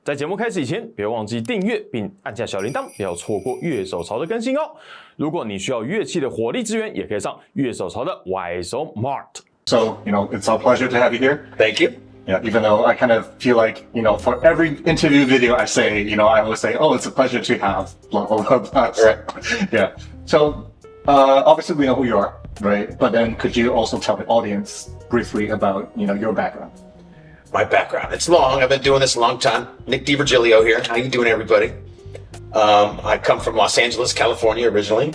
在节目开始以前，别忘记订阅并按下小铃铛，不要错过乐手巢的更新哦。如果你需要乐器的火力支援，也可以上乐手巢的外手 Mart。 So, it's our pleasure to have you here. Thank you. Yeah, even though I kind of feel like, for every interview video I say, I always say, oh, it's a pleasure to have blah, blah, blah, blah. Right. Yeah. So, obviously we know who you are, right? But then could you also tell the audience briefly about, your background? My background. It's long. I've been doing this a long time. Nick DiVirgilio here. How you doing, everybody? I come from Los Angeles, California originally.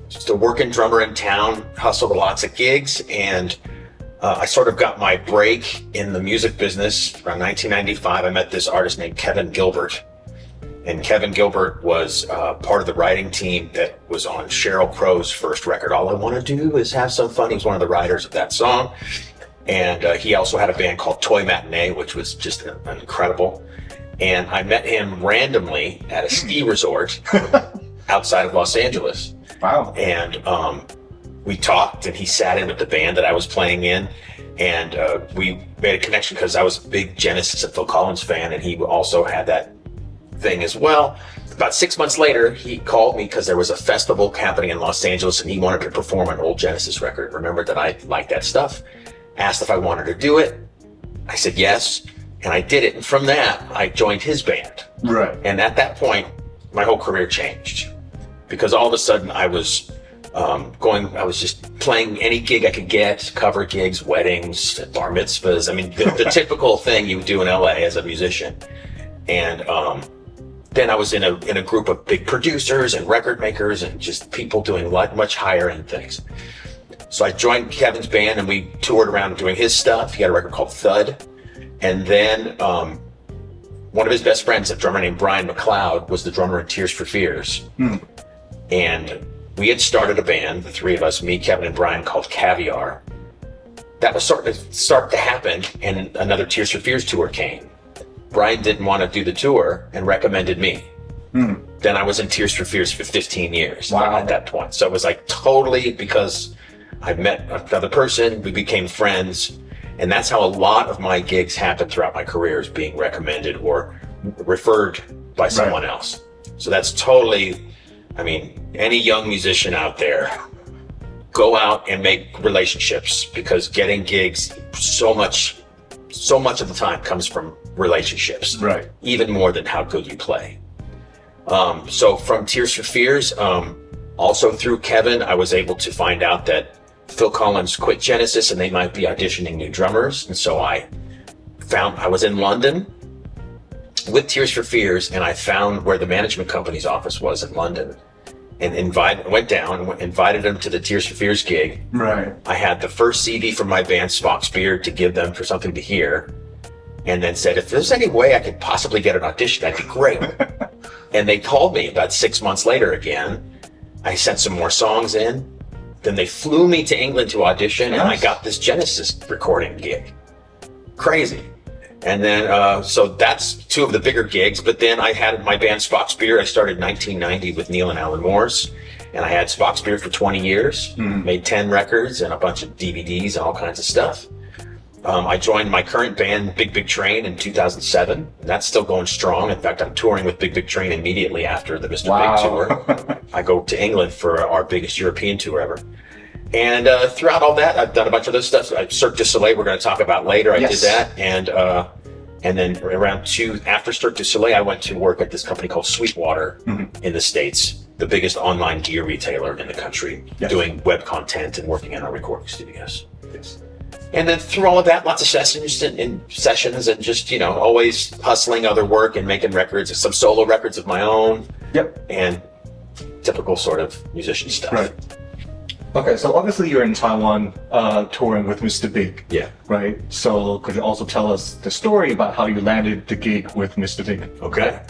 Just a working drummer in town, hustled lots of gigs, and I sort of got my break in the music business around 1995. I met this artist named Kevin Gilbert. And Kevin Gilbert was part of the writing team that was on Sheryl Crow's first record, All I Want to Do Is Have Some Fun. He was one of the writers of that song. And he also had a band called Toy Matinee, which was just incredible. And I met him randomly at a ski resort outside of Los Angeles. Wow. And we talked, and he sat in with the band that I was playing in. And we made a connection because I was a big Genesis and Phil Collins fan, and he also had that thing as well. About 6 months later, he called me because there was a festival happening in Los Angeles, and he wanted to perform an old Genesis record. Remembered that I liked that stuff. Asked if I wanted to do it. I said yes, and I did it. And from that, I joined his band. Right. And at that point, my whole career changed because all of a sudden I was I was just playing any gig I could get, cover gigs, weddings, bar mitzvahs. I mean, the typical thing you would do in LA as a musician. And then I was in a group of big producers and record makers and just people doing much higher end things. So I joined Kevin's band and we toured around doing his stuff. He had a record called Thud. And then one of his best friends, a drummer named Brian McLeod, was the drummer in Tears for Fears. And we had started a band, the three of us, me, Kevin, and Brian, called Caviar. That was starting to happen, and another Tears for Fears tour came. Brian didn't want to do the tour and recommended me. Then I was in Tears for Fears for 15 years at that point. So it was like totally because I met another person, we became friends, and that's how a lot of my gigs happened throughout my career, is being recommended or referred by someone else. So that's totally, any young musician out there, go out and make relationships, because getting gigs so much of the time comes from relationships. Right. Even more than how good you play. So from Tears for Fears, also through Kevin, I was able to find out that Phil Collins quit Genesis and they might be auditioning new drummers. And so I was in London with Tears for Fears, and I found where the management company's office was in London, and went down and invited them to the Tears for Fears gig. Right. I had the first CD from my band Spock's Beard to give them for something to hear, and then said, if there's any way I could possibly get an audition, that'd be great. And they called me about 6 months later again. I sent some more songs in. Then they flew me to England to audition, and I got this Genesis recording gig. Crazy. And then, so that's two of the bigger gigs. But then I had my band Spock's Beard. I started in 1990 with Neil and Alan Morse. And I had Spock's Beard for 20 years, made 10 records and a bunch of DVDs and all kinds of stuff. I joined my current band, Big Big Train, in 2007. And that's still going strong. In fact, I'm touring with Big Big Train immediately after the Mr. Big tour. I go to England for our biggest European tour ever. And throughout all that, I've done a bunch of those stuff. Cirque du Soleil, we're going to talk about later. I did that. And then after Cirque du Soleil, I went to work at this company called Sweetwater in the States, the biggest online gear retailer in the country, doing web content and working in our recording studios. Yes. And then through all of that, lots of sessions and just, always hustling other work and making records, some solo records of my own. Yep. And typical sort of musician stuff. Right. Okay, so obviously you're in Taiwan touring with Mr. Big. Yeah. Right? So could you also tell us the story about how you landed the gig with Mr. Big? Okay.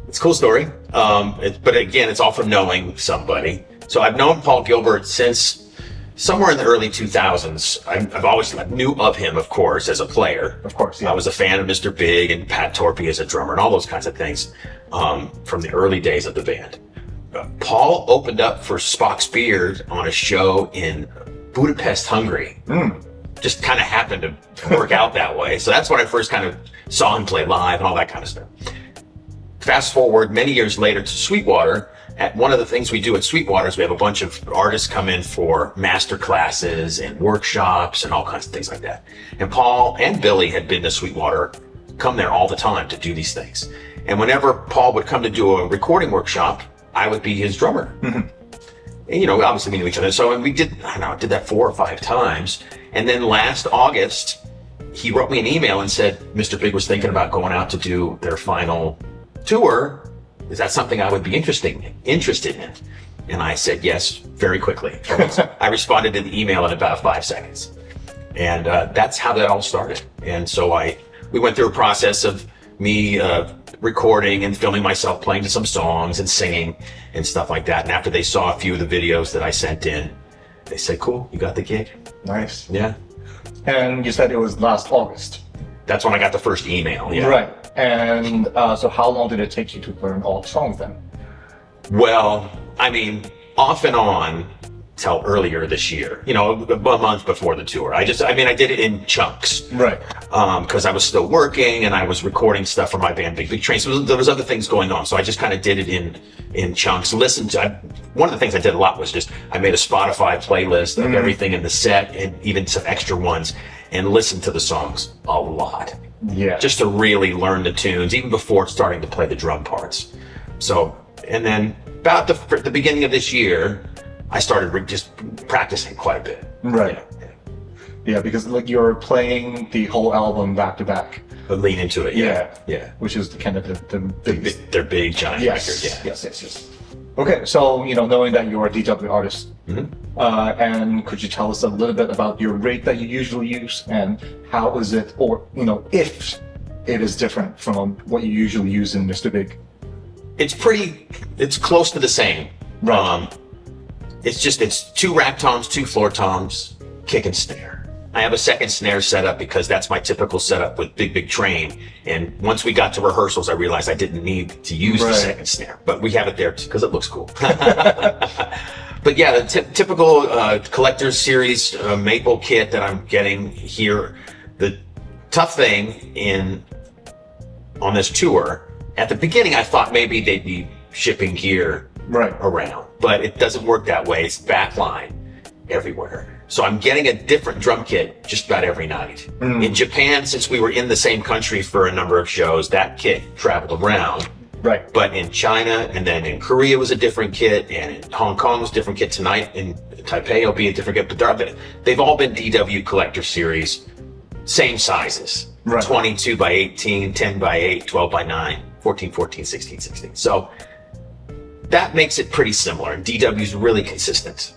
It's a cool story. But again, it's all from knowing somebody. So I've known Paul Gilbert since somewhere in the early 2000s. I've always knew of him, of course, as a player. Of course, yeah. I was a fan of Mr. Big and Pat Torpey as a drummer and all those kinds of things from the early days of the band. Paul opened up for Spock's Beard on a show in Budapest, Hungary. just kind of happened to work out that way. So that's when I first kind of saw him play live and all that kind of stuff. Fast forward many years later to Sweetwater. One of the things we do at Sweetwater is we have a bunch of artists come in for master classes and workshops and all kinds of things like that. And Paul and Billy had been to Sweetwater, come there all the time to do these things. And whenever Paul would come to do a recording workshop, I would be his drummer. And, you know, obviously we knew each other. So and we did, I don't know, did that 4 or 5 times. And then last August, he wrote me an email and said, Mr. Big was thinking about going out to do their final tour. Is that something I would be interested in? And I said yes, very quickly. I responded to the email in about 5 seconds. And that's how that all started. And so we went through a process of me recording and filming myself playing to some songs and singing and stuff like that. And after they saw a few of the videos that I sent in, they said, cool, you got the gig. Nice. Yeah. And you said it was last August. That's when I got the first email. Yeah. Right. And so how long did it take you to learn all the songs then? Well, I mean, off and on till earlier this year, you know, a month before the tour. I did it in chunks. Right. Because I was still working and I was recording stuff for my band Big Big Train. So there was other things going on. So I just kind of did it in chunks. One of the things I did a lot was just, I made a Spotify playlist of everything in the set and even some extra ones and listened to the songs a lot. Yeah. Just to really learn the tunes, even before starting to play the drum parts. So, and then about the beginning of this year, I started just practicing quite a bit. Right. Yeah, because like you're playing the whole album back to back. But lean into it. Yeah. Which is kind of the biggest. Their big giant record. Yeah. Yes. Okay, so you know, knowing that you're a DW artist, and could you tell us a little bit about your rate that you usually use and how is it, or you know, if it is different from what you usually use in Mr. Big? It's close to the same. Right. It's 2 rack toms, 2 floor toms, kick and snare. I have a second snare set up because that's my typical setup with Big Big Train. And once we got to rehearsals, I realized I didn't need to use the second snare, but we have it there because it looks cool. But yeah, the typical collector's series maple kit that I'm getting here. The tough thing on this tour, at the beginning, I thought maybe they'd be shipping gear around, but it doesn't work that way. It's backline everywhere. So I'm getting a different drum kit just about every night. In Japan, since we were in the same country for a number of shows, that kit traveled around. Right. But in China and then in Korea was a different kit, and in Hong Kong was a different kit. Tonight in Taipei will be a different kit. But they've all been DW Collector Series, same sizes. Right. 22 by 18, 10 by 8, 12 by 9, 14, 14, 16, 16. So that makes it pretty similar. And DW's really consistent.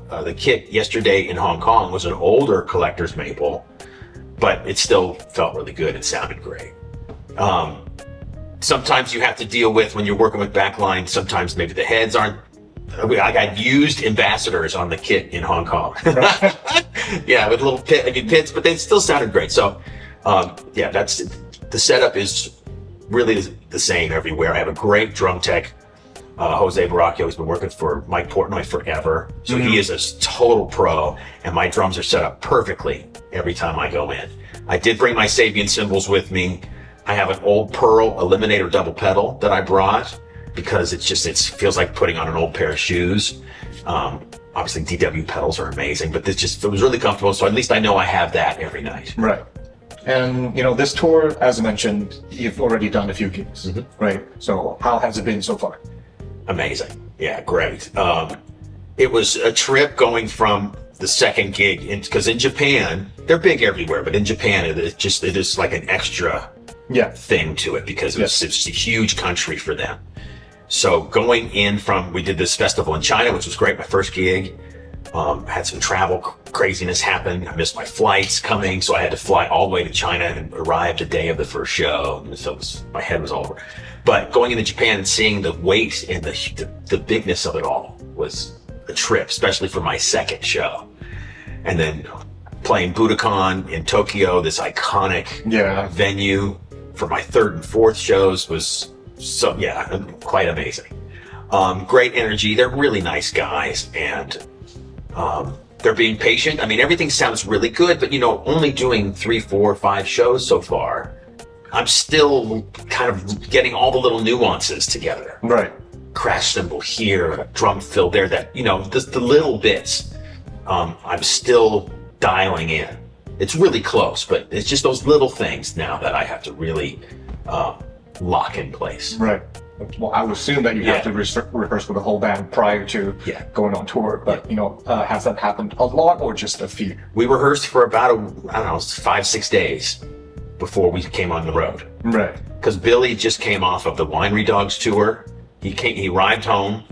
The kit yesterday in Hong Kong was an older collector's maple, but it still felt really good. It sounded great. Sometimes you have to deal with, when you're working with backline, sometimes maybe the heads aren't. I got used ambassadors on the kit in Hong Kong. Yeah, with little pits, but they still sounded great. So, the setup is really the same everywhere. I have a great drum tech. Jose Baracchio has been working for Mike Portnoy forever. So he is a total pro, and my drums are set up perfectly every time I go in. I did bring my Sabian cymbals with me. I have an old Pearl Eliminator double pedal that I brought because it feels like putting on an old pair of shoes. Obviously DW pedals are amazing, but it was really comfortable. So at least I know I have that every night. Right. And you know, this tour, as I mentioned, you've already done a few gigs, right? So how has it been so far? Amazing. Yeah, great. It was a trip going from the second gig, because in Japan, they're big everywhere, but in Japan, it is like an extra thing to it because it's a huge country for them. So going in we did this festival in China, which was great, my first gig. Had some travel craziness happen. I missed my flights coming, so I had to fly all the way to China and arrive the day of the first show. So my head was all over. But going into Japan and seeing the weight and the bigness of it all was a trip, especially for my second show. And then playing Budokan in Tokyo, this iconic venue, for my third and fourth shows was quite amazing. Great energy. They're really nice guys, and They're being patient. I mean, everything sounds really good, but only doing 3, 4, 5 shows so far, I'm still kind of getting all the little nuances together. Right. Crash cymbal here, drum fill there, that, the little bits, I'm still dialing in. It's really close, but it's just those little things now that I have to really lock in place. Right. Well, I would assume that you have to rehearse with the whole band prior to going on tour, but has that happened a lot or just a few? We rehearsed for about, 5-6 days before we came on the road. Right. Because Billy just came off of the Winery Dogs tour. He arrived home,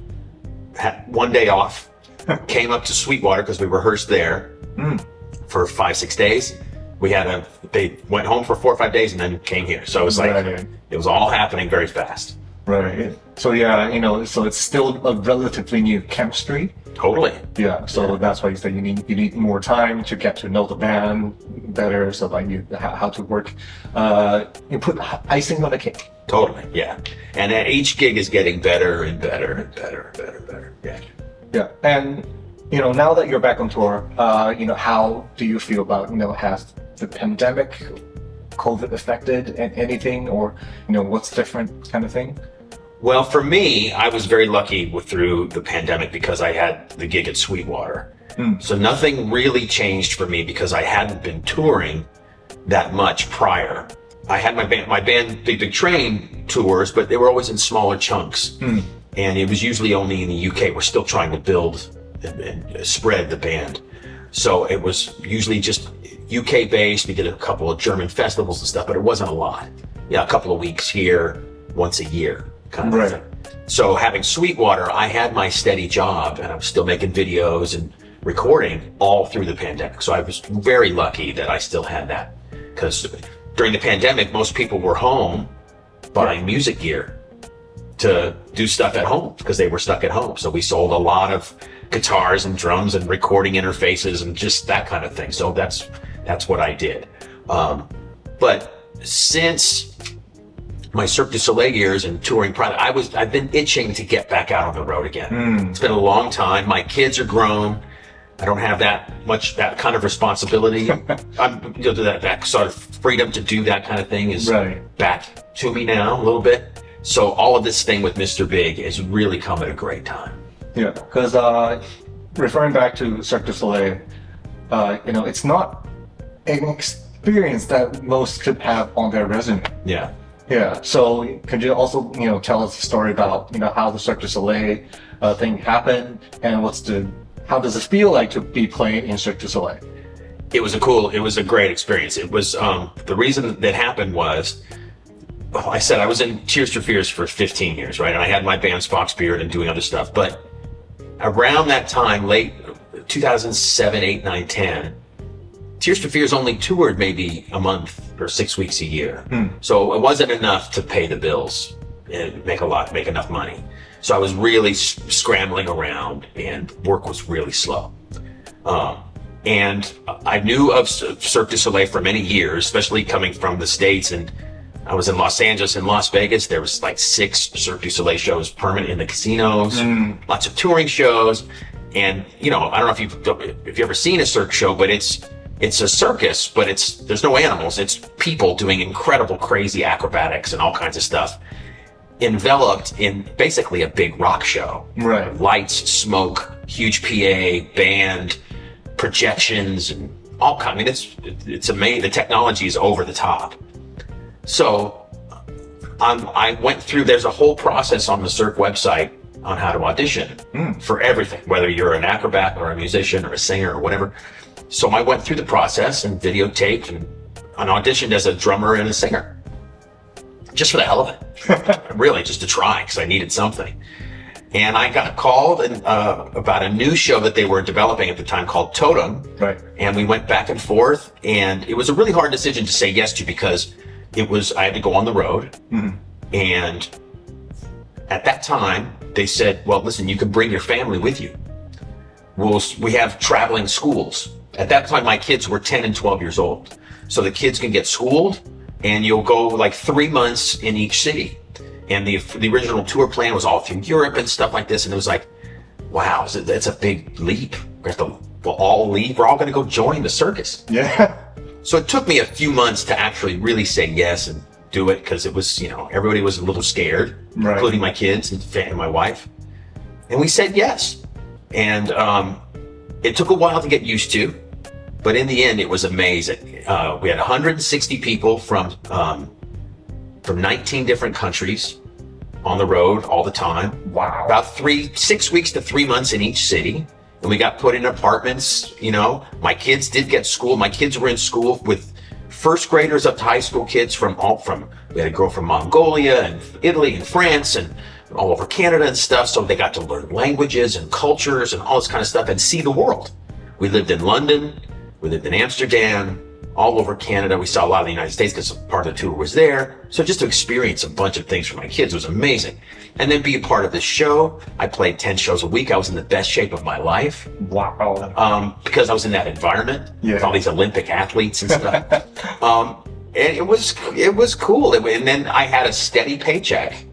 had 1 day off, came up to Sweetwater because we rehearsed there for 5-6 days. They went home for 4 or 5 days and then came here. So it was like, it was all happening very fast. Right. So so it's still a relatively new chemistry. Totally. Yeah. So that's why you say you need more time to get to know the band better, so that how to work. You put icing on the cake. Totally. Yeah. And each gig is getting better and better and better and better and better. Yeah. Yeah. And now that you're back on tour, how do you feel about has the pandemic, COVID affected anything, or what's different kind of thing? Well, for me, I was very lucky through the pandemic because I had the gig at Sweetwater. So nothing really changed for me because I hadn't been touring that much prior. I had my band Big Train tours, but they were always in smaller chunks. And it was usually only in the UK. We're still trying to build and spread the band. So it was usually just UK based. We did a couple of German festivals and stuff, but it wasn't a lot. A couple of weeks here, once a year kind of thing. So having Sweetwater, I had my steady job and I was still making videos and recording all through the pandemic. So I was very lucky that I still had that, because during the pandemic, most people were home buying music gear to do stuff at home because they were stuck at home. So we sold a lot of guitars and drums and recording interfaces and just that kind of thing. So that's what I did. But since my Cirque du Soleil years and touring private, I've been itching to get back out on the road again. It's been a long time. My kids are grown. I don't have that kind of responsibility. That sort of freedom to do that kind of thing is back to me now a little bit. So all of this thing with Mr. Big has really come at a great time. Yeah, because referring back to Cirque du Soleil, it's not an experience that most could have on their resume. Yeah. Yeah. So could you also, tell us a story about, how the Cirque du Soleil thing happened, and how does it feel like to be playing in Cirque du Soleil? It was a great experience. It was, the reason that happened was, I said I was in Tears for Fears for 15 years, right? And I had my band Spock's-Beard and doing other stuff. But around that time, late 2007, 8, 9, 10, Tears for Fears only toured maybe a month or 6 weeks a year. So it wasn't enough to pay the bills and make enough money. So I was really scrambling around and work was really slow. And I knew of Cirque du Soleil for many years, especially coming from the States, and I was in Los Angeles and Las Vegas. There was like 6 Cirque du Soleil shows permanent in the casinos, lots of touring shows. And, I don't know if you've ever seen a Cirque show, but it's a circus, but there's no animals. It's people doing incredible, crazy acrobatics and all kinds of stuff, enveloped in basically a big rock show. Right. Lights, smoke, huge PA, band, projections, and all kinds. I mean, it's amazing. The technology is over the top. So I went through, there's a whole process on the Cirque website on how to audition for everything, whether you're an acrobat or a musician or a singer or whatever. So I went through the process and videotaped and auditioned as a drummer and a singer, just for the hell of it. Really, just to try, because I needed something. And I got called about a new show that they were developing at the time called Totem. Right. And we went back and forth, and it was a really hard decision to say yes to, because I had to go on the road. And at that time, they said, well, listen, you can bring your family with you. We have traveling schools. At that time, my kids were 10 and 12 years old. So the kids can get schooled, and you'll go like 3 months in each city. And the original tour plan was all through Europe and stuff like this. And it was like, wow, it's a big leap. We have to we'll all leave. We're all going to go join the circus. Yeah. So it took me a few months to actually really say yes and do it, because it was, everybody was a little scared, right, including my kids and my wife. And we said yes. And it took a while to get used to, but in the end, it was amazing. We had 160 people from 19 different countries on the road all the time. Wow. About 6 weeks to 3 months in each city. And we got put in apartments, My kids did get school. My kids were in school with first graders up to high school kids we had a girl from Mongolia and Italy and France and all over Canada and stuff. So they got to learn languages and cultures and all this kind of stuff and see the world. We lived in London. We lived in Amsterdam, all over Canada. We saw a lot of the United States because part of the tour was there. So just to experience a bunch of things for my kids was amazing. And then be a part of this show. I played 10 shows a week. I was in the best shape of my life. Wow. Because I was in that environment with all these Olympic athletes and stuff. And it was cool. And then I had a steady paycheck.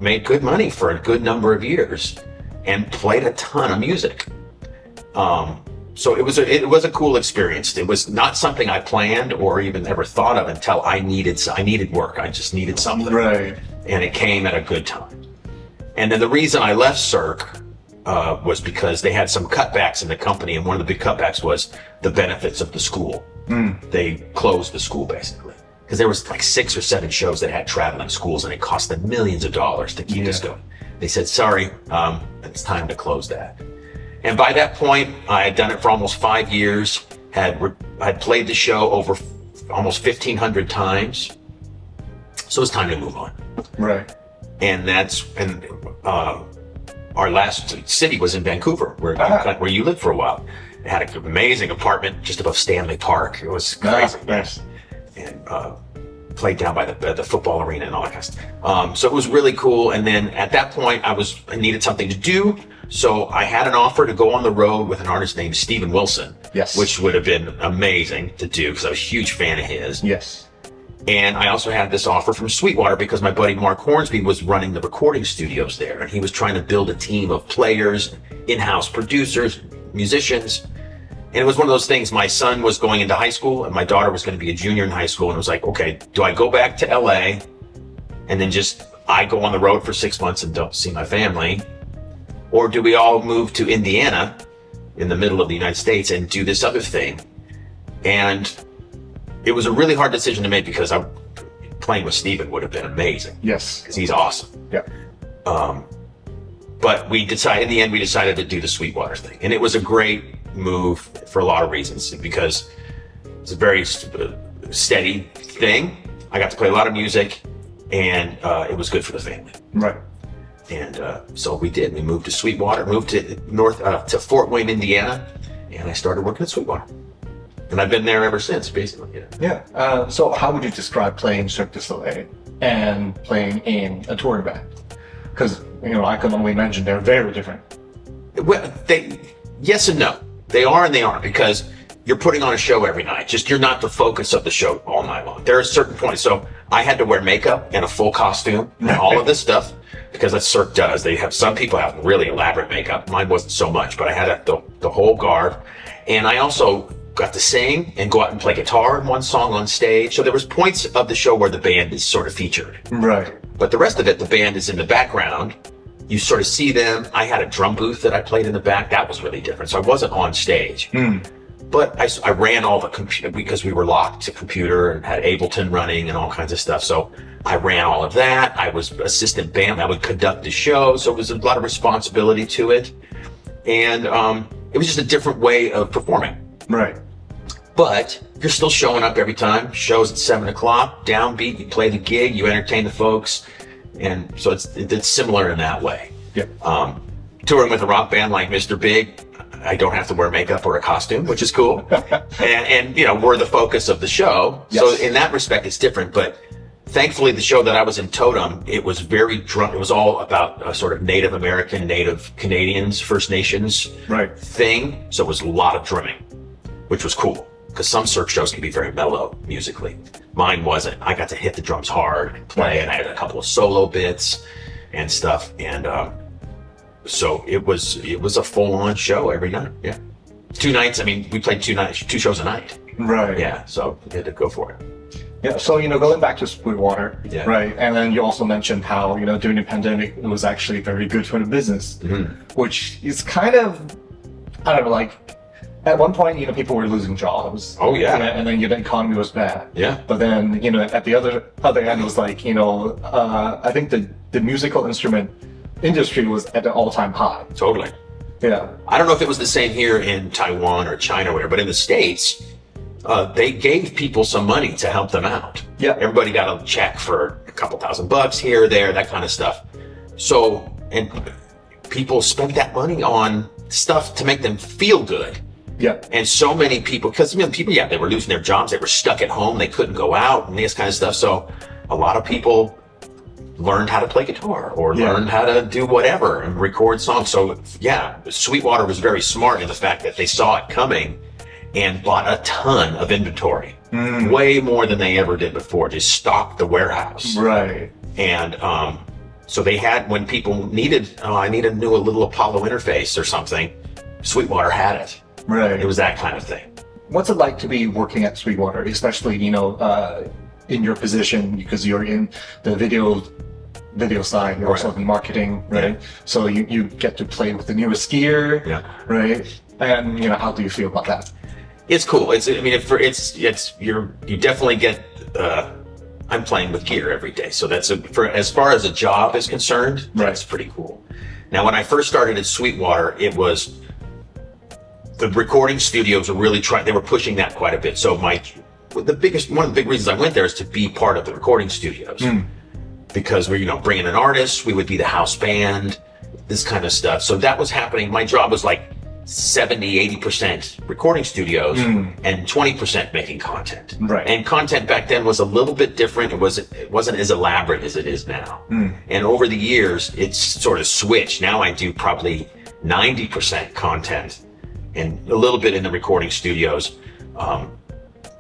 Made good money for a good number of years and played a ton of music. So it was a cool experience. It was not something I planned or even ever thought of until I needed work. I just needed something. Right. And it came at a good time. And then the reason I left Cirque was because they had some cutbacks in the company, and one of the big cutbacks was the benefits of the school. They closed the school basically because there was like 6 or 7 shows that had traveling schools, and it cost them millions of dollars to keep us going. They said, sorry, it's time to close that. And by that point, I had done it for almost 5 years, had played the show over almost 1,500 times. So it's time to move on. Right. And our last city was in Vancouver, where you lived for a while. It had an amazing apartment just above Stanley Park. It was crazy. Nice. And played down by the football arena and all that kind of stuff. So it was really cool. And then at that point, I needed something to do. So I had an offer to go on the road with an artist named Steven Wilson. Yes. Which would have been amazing to do because I was a huge fan of his. Yes. And I also had this offer from Sweetwater because my buddy Mark Hornsby was running the recording studios there, and he was trying to build a team of players, in-house producers, musicians. And it was one of those things, my son was going into high school and my daughter was going to be a junior in high school, and it was like, okay, do I go back to LA and then I go on the road for 6 months and don't see my family? Or do we all move to Indiana in the middle of the United States and do this other thing? And it was a really hard decision to make because playing with Steven would have been amazing. Yes. Because he's awesome. Yeah. But in the end, we decided to do the Sweetwater thing. And it was a great move for a lot of reasons, because it's a very steady thing. I got to play a lot of music, and it was good for the family. Right. And so we did. We moved to Sweetwater, moved to Fort Wayne, Indiana, and I started working at Sweetwater. And I've been there ever since, basically. Yeah. So how would you describe playing Cirque du Soleil and playing in a touring band? Because, I can only imagine they're very different. Well, yes and no. They are and they aren't, because you're putting on a show every night. You're not the focus of the show all night long. There are certain points. So I had to wear makeup and a full costume and all of this stuff, because that's Cirque does. Some people have really elaborate makeup. Mine wasn't so much, but I had the whole garb. And I also got to sing and go out and play guitar in one song on stage. So there was points of the show where the band is sort of featured. Right. But the rest of it, the band is in the background. You sort of see them. I had a drum booth that I played in the back. That was really different. So I wasn't on stage. But I ran all the computer, because we were locked to computer and had Ableton running and all kinds of stuff. So I ran all of that. I was assistant band. I would conduct the show. So it was a lot of responsibility to it. And it was just a different way of performing. Right. But you're still showing up every time. Shows at 7 o'clock, downbeat, you play the gig, you entertain the folks. And so it's similar in that way. Yeah. Touring with a rock band like Mr. Big, I don't have to wear makeup or a costume, which is cool. and we're the focus of the show. Yes. So in that respect, it's different. But thankfully, the show that I was in, Totem, it was very It was all about a sort of Native American, Native Canadians, First Nations thing. So it was a lot of drumming, which was cool, because some Cirque shows can be very mellow musically. Mine wasn't. I got to hit the drums hard and play, and I had a couple of solo bits and stuff. And So it was a full-on show every night. Yeah, 2 nights. I mean, we played 2 shows a night. Right. Yeah, so we had to go for it. Yeah, so, going back to Sweetwater, Yeah. right? And then you also mentioned how, during the pandemic, it was actually very good for the business, which is kind of, I don't know, like, at one point, people were losing jobs. Oh, yeah. And then, the economy was bad. Yeah. But then, at the other end, it was like, I think the musical instrument industry was at an all-time high. Totally. Yeah. I don't know if it was the same here in Taiwan or China or whatever, but in the States, they gave people some money to help them out. Yeah. Everybody got a check for a couple $1,000 here or there, that kind of stuff. So, and people spent that money on stuff to make them feel good. Yeah. And so many people, because people, they were losing their jobs, they were stuck at home, they couldn't go out and this kind of stuff. So a lot of people learned how to play guitar or learned how to do whatever and record songs. So yeah, Sweetwater was very smart in the fact that they saw it coming and bought a ton of inventory, way more than they ever did before. Just stocked the warehouse. Right. And so they had, when people needed, I need a little Apollo interface or something, Sweetwater had it. Right. It was that kind of thing. What's it like to be working at Sweetwater, especially, in your position, because you're in the video side, you're also in marketing, right? Yeah. So you get to play with the newest gear, right? And, how do you feel about that? It's cool. You definitely get, I'm playing with gear every day. So that's as far as a job is concerned, that's pretty cool. Now, when I first started at Sweetwater, it was, the recording studios were really they were pushing that quite a bit. So one of the big reasons I went there is to be part of the recording studios. Because we're, bringing in artists, we would be the house band, this kind of stuff. So that was happening. My job was like 70-80% recording studios and 20% making content. Right. And content back then was a little bit different. It wasn't as elaborate as it is now. And over the years, it's sort of switched. Now I do probably 90% content and a little bit in the recording studios.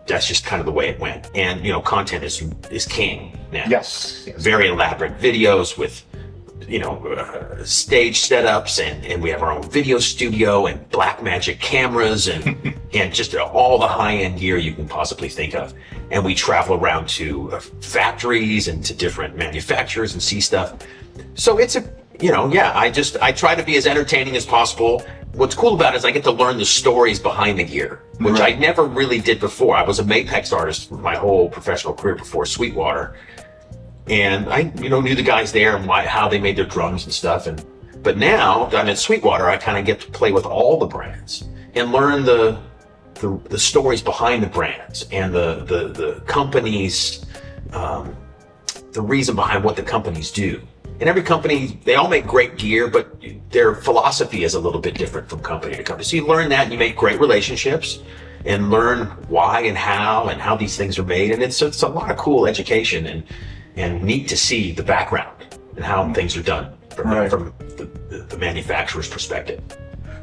That's just kind of the way it went. And, content is king now. Yes. Very elaborate videos with, stage setups, and we have our own video studio and Blackmagic cameras and and just all the high-end gear you can possibly think of. And we travel around to factories and to different manufacturers and see stuff. So it's I try to be as entertaining as possible. What's cool about it is I get to learn the stories behind the gear, which I never really did before. I was a Mapex artist for my whole professional career before Sweetwater. And I, knew the guys there and how they made their drums and stuff. But now I'm at Sweetwater, I kind of get to play with all the brands and learn the stories behind the brands and the companies, the reason behind what the companies do. And every company, they all make great gear, but their philosophy is a little bit different from company to company. So you learn that and you make great relationships and learn why and how these things are made. And it's a lot of cool education and neat to see the background and how things are done from the manufacturer's perspective.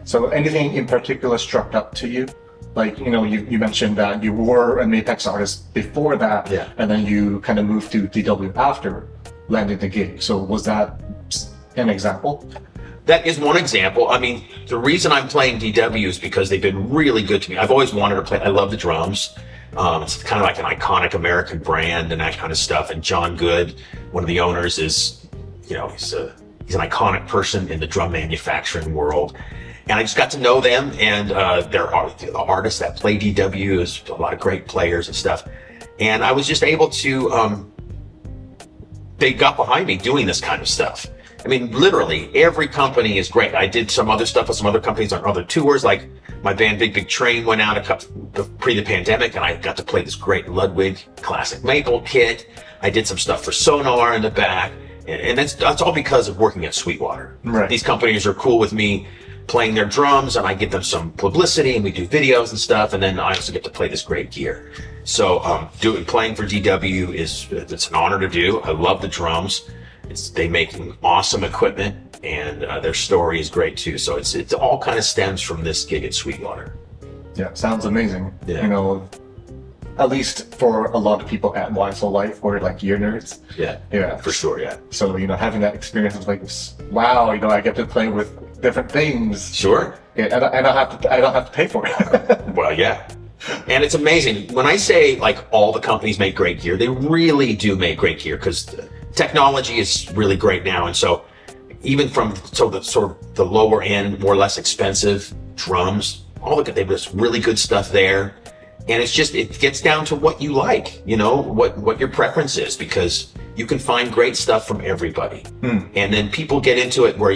So anything in particular struck up to you? Like, you mentioned that you were an Apex artist before that, and then you kind of moved to DW after landing the gig. So was that an example? That is one example. I mean, the reason I'm playing DW is because they've been really good to me. I've always wanted to play. I love the drums. It's kind of like an iconic American brand and that kind of stuff. And John Good, one of the owners, is, he's an iconic person in the drum manufacturing world. And I just got to know them, and there are the artists that play DW. There's a lot of great players and stuff. And I was just able to, they got behind me doing this kind of stuff. I mean, literally every company is great. I did some other stuff with some other companies on other tours, like my band Big Big Train went out pre the pandemic, and I got to play this great Ludwig classic maple kit. I did some stuff for Sonar in the back, and that's all because of working at Sweetwater. Right. These companies are cool with me playing their drums, and I give them some publicity, and we do videos and stuff, and then I also get to play this great gear. So playing for DW it's an honor to do. I love the drums. They make awesome equipment, and their story is great too. So it all kind of stems from this gig at Sweetwater. Yeah, sounds amazing. Yeah. at least for a lot of people at YSL Life, we're like gear nerds. Yeah, for sure, yeah. So, having that experience of like, wow, I get to play with different things. Sure. Yeah, and I don't have to pay for it. Well, yeah. And it's amazing. When I say like all the companies make great gear, they really do make great gear because technology is really great now. And so even from the sort of the lower end, more or less expensive drums, they've got really good stuff there. And it gets down to what you like, what your preference is, because you can find great stuff from everybody. And then people get into it where,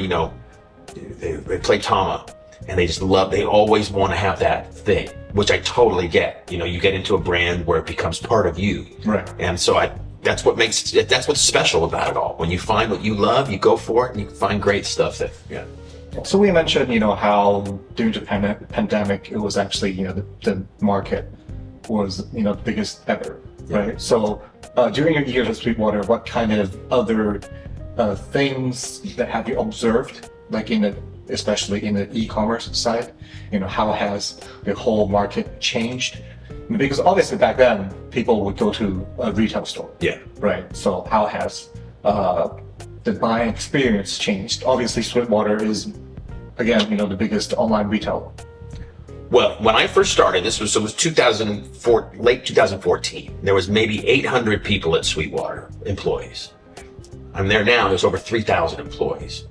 they play Tama and they always want to have that thing, which I totally get. You get into a brand where it becomes part of you. Right. And so that's what's special about it all. When you find what you love, you go for it and you find great stuff yeah. So we mentioned, how during the pandemic, it was actually, the market was, the biggest ever, right? So during your years at Sweetwater, what kind of other things that have you observed, like especially in the e-commerce side? How has the whole market changed? Because obviously back then, people would go to a retail store. Yeah. Right. So how has the buying experience changed? Obviously, Sweetwater is, again, the biggest online retailer. Well, when I first started, it was late 2014. There was maybe 800 people at Sweetwater, employees. I'm there now, there's over 3,000 employees.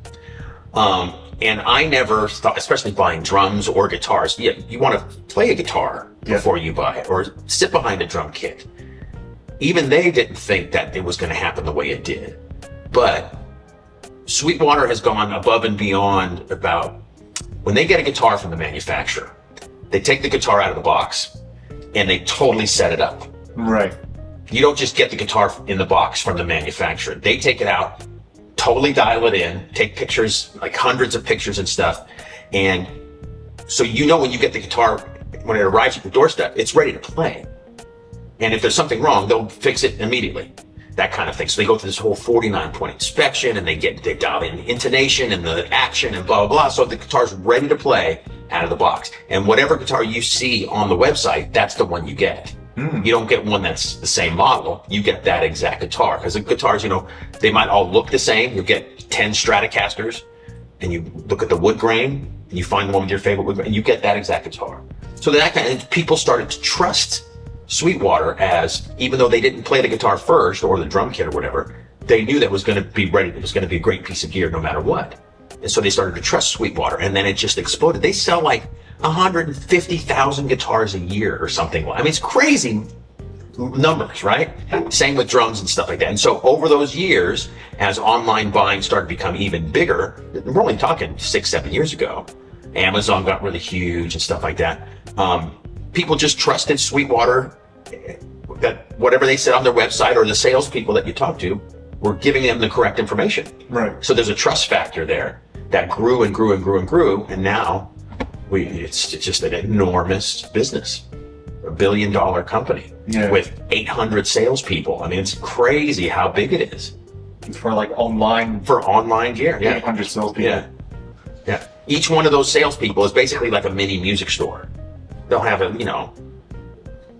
And I never thought, especially buying drums or guitars, you want to play a guitar before you buy it, or sit behind a drum kit. Even they didn't think that it was going to happen the way it did. But Sweetwater has gone above and beyond about when they get a guitar from the manufacturer, they take the guitar out of the box and they totally set it up. Right. You don't just get the guitar in the box from the manufacturer. They take it out, totally dial it in, take pictures, like hundreds of pictures and stuff. And so when you get the guitar, when it arrives at your doorstep, it's ready to play. And if there's something wrong, they'll fix it immediately. That kind of thing. So they go through this whole 49-point inspection and they dial in the intonation and the action and blah, blah, blah. So the guitar's ready to play out of the box. And whatever guitar you see on the website, that's the one you get. You don't get one that's the same model. You get that exact guitar. Because the guitars, they might all look the same. You get 10 Stratocasters and you look at the wood grain and you find the one with your favorite wood grain and you get that exact guitar. So people started to trust Sweetwater as, even though they didn't play the guitar first or the drum kit or whatever, they knew that was going to be ready. It was going to be a great piece of gear no matter what. And so they started to trust Sweetwater, and then it just exploded. They sell like 150,000 guitars a year or something. I mean, it's crazy numbers, right? Same with drums and stuff like that. And so over those years, as online buying started to become even bigger, we're only talking 6-7 years ago, Amazon got really huge and stuff like that. People just trusted Sweetwater, that whatever they said on their website or the salespeople that you talk to were giving them the correct information. Right. So there's a trust factor there that grew and grew and grew and grew. And now it's just an enormous business, $1 billion company with 800 salespeople. I mean, it's crazy how big it is. For online gear. 800 salespeople. Yeah. Each one of those salespeople is basically like a mini music store. They'll have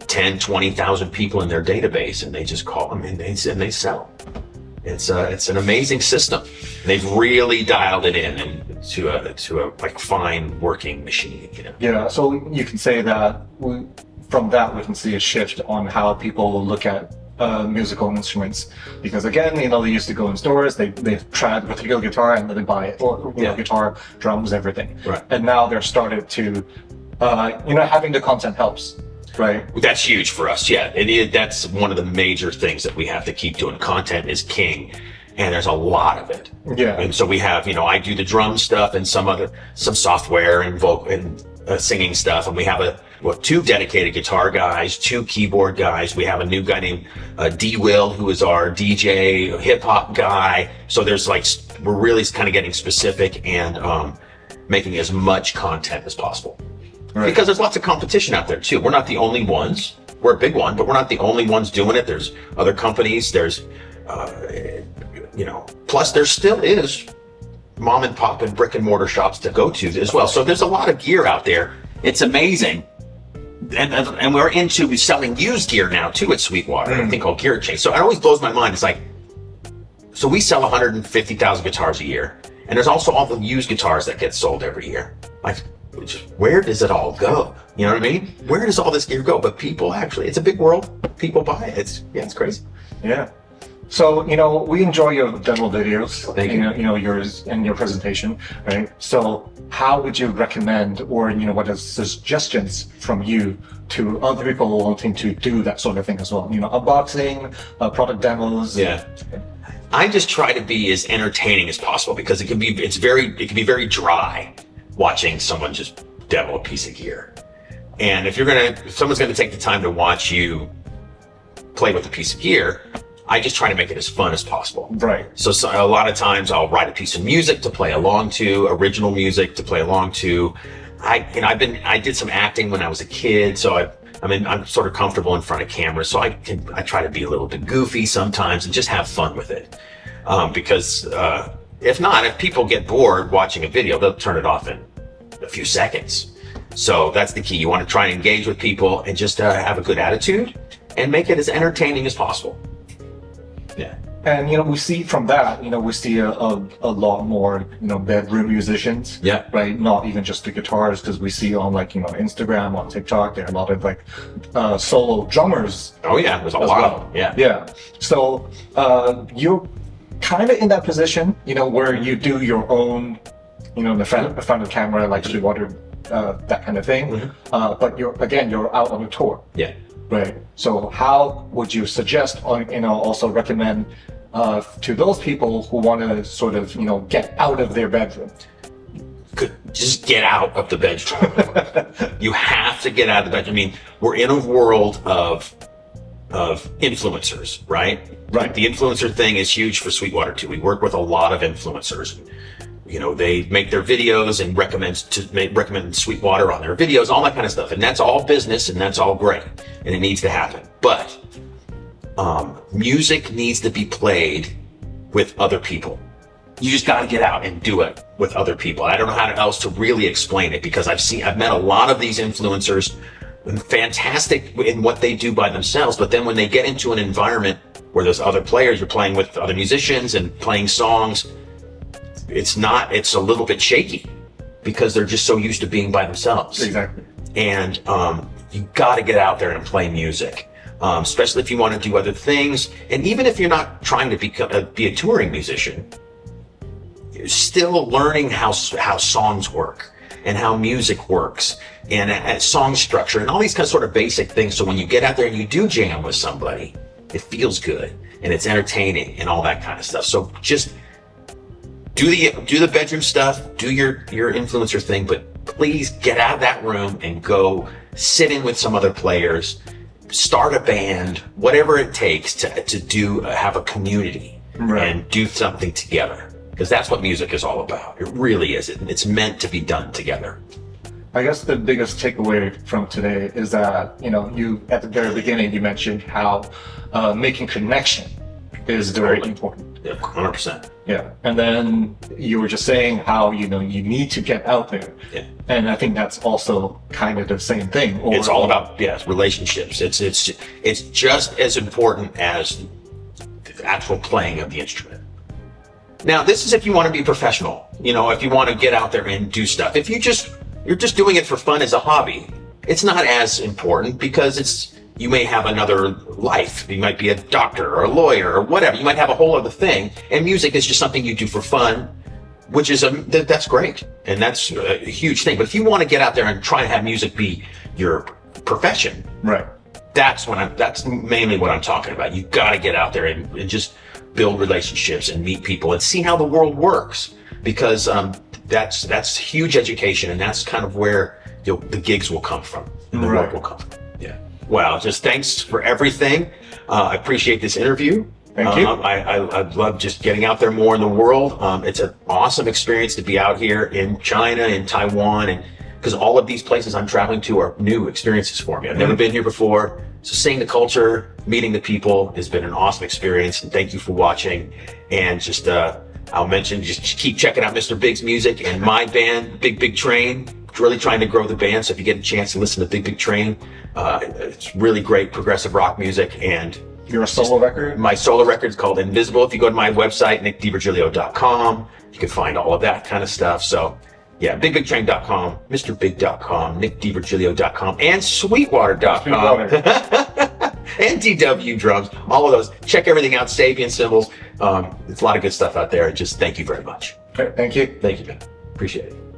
10, 20,000 people in their database, and they just call them and they sell. It's an amazing system. They've really dialed it in to a like fine working machine. Yeah. So you can say that from that we can see a shift on how people look at musical instruments, because again, they used to go in stores, they try a particular guitar and then they buy it, or guitar, drums, everything. Right. And now they're started to having the content helps, right? That's huge for us. Yeah, that's one of the major things that we have to keep doing. Content is king, and there's a lot of it. Yeah. And so we have, I do the drum stuff and some software and vocal and singing stuff, and we have 2 dedicated guitar guys, 2 keyboard guys. We have a new guy named D. Will, who is our DJ hip hop guy. So there's we're really kind of getting specific and making as much content as possible. Right. Because there's lots of competition out there too. We're not the only ones. We're a big one, but we're not the only ones doing it. There's other companies. There's, plus there still is mom and pop and brick and mortar shops to go to as well. So there's a lot of gear out there. It's amazing and we're into selling used gear now too at Sweetwater, a thing called Gear Exchange. So it always blows my mind. It's like, so we sell 150,000 guitars a year, and there's also all the used guitars that get sold every year. Like, where does it all go? You know what I mean? Where does all this gear go? But people actually, it's a big world. People buy it. It's crazy. Yeah. So, we enjoy your demo videos, Thank you. Yours and your presentation, right? So how would you recommend, or, what are suggestions from you to other people wanting to do that sort of thing as well? Unboxing, product demos. Yeah. I just try to be as entertaining as possible because it can be very dry watching someone just demo a piece of gear. And if someone's gonna take the time to watch you play with a piece of gear, I just try to make it as fun as possible. Right. So a lot of times I'll write a piece of music to play along to, original music to play along to. I did some acting when I was a kid, so I'm sort of comfortable in front of cameras, so I try to be a little bit goofy sometimes and just have fun with it. Because if people get bored watching a video, they'll turn it off in a few seconds. So that's the key. You want to try and engage with people and just have a good attitude and make it as entertaining as possible. Yeah. And, we see from that, we see a lot more, bedroom musicians. Yeah. Right? Not even just the guitars, because we see on Instagram, on TikTok, there are a lot of solo drummers. Oh yeah, there's a lot of them. Yeah. Yeah. So, you're kind of in that position, where you do your own, the front of the camera, like Sweetwater, that kind of thing. Mm-hmm. But you're out on a tour. Yeah. Right. So how would you suggest, or also recommend to those people who want to sort of get out of their bedroom? Just get out of the bedroom. You have to get out of the bedroom. I mean, we're in a world of influencers, right? Right. The influencer thing is huge for Sweetwater too. We work with a lot of influencers. They make their videos and recommend Sweetwater on their videos, all that kind of stuff. And that's all business and that's all great. And it needs to happen. But music needs to be played with other people. You just got to get out and do it with other people. I don't know how else to really explain it because I've met a lot of these influencers, fantastic in what they do by themselves. But then when they get into an environment where there's other players, you're playing with other musicians and playing songs, it's a little bit shaky because they're just so used to being by themselves. Exactly. And you got to get out there and play music, especially if you want to do other things. And even if you're not trying to be a touring musician, you're still learning how songs work and how music works and song structure and all these kind of sort of basic things. So when you get out there and you do jam with somebody, it feels good and it's entertaining and all that kind of stuff. So just do the bedroom stuff, do your influencer thing, but please get out of that room and go sit in with some other players, start a band, whatever it takes to have a community. Right. And do something together. Because that's what music is all about. It really is. It's meant to be done together. I guess the biggest takeaway from today is that, you, at the very beginning, you mentioned how making connection is very important. Yeah, 100%. Yeah. And then you were just saying how, you need to get out there. Yeah. And I think that's also kind of the same thing. It's all about, relationships. It's just as important as the actual playing of the instrument. Now, this is if you want to be professional, if you want to get out there and do stuff. If you're just doing it for fun as a hobby, it's not as important because you may have another life. You might be a doctor or a lawyer or whatever. You might have a whole other thing. And music is just something you do for fun, which is that's great. And that's a huge thing. But if you want to get out there and try to have music be your profession, right? That's mainly what I'm talking about. You got to get out there and just build relationships and meet people and see how the world works, because that's huge education, and that's kind of where the gigs will come from and the work will come from. Yeah. Wow. Just thanks for everything. I appreciate this interview. Thank you. I love just getting out there more in the world. It's an awesome experience to be out here in China, in Taiwan, and because all of these places I'm traveling to are new experiences for me. I've never been here before. So seeing the culture, meeting the people has been an awesome experience. And thank you for watching. And just, I'll mention, just keep checking out Mr. Big's music and my band, Big Train. really trying to grow the band. So if you get a chance to listen to Big Big Train, it's really great progressive rock music. And your solo record? My solo record is called Invisible. If you go to my website, nickdivirgilio.com, you can find all of that kind of stuff. So yeah, bigbigtrain.com, mrbig.com, nickdivirgilio.com, and sweetwater.com. And DW drums, all of those. Check everything out, Sabian cymbals. It's a lot of good stuff out there. Just thank you very much. Okay, thank you. Thank you, man. Appreciate it.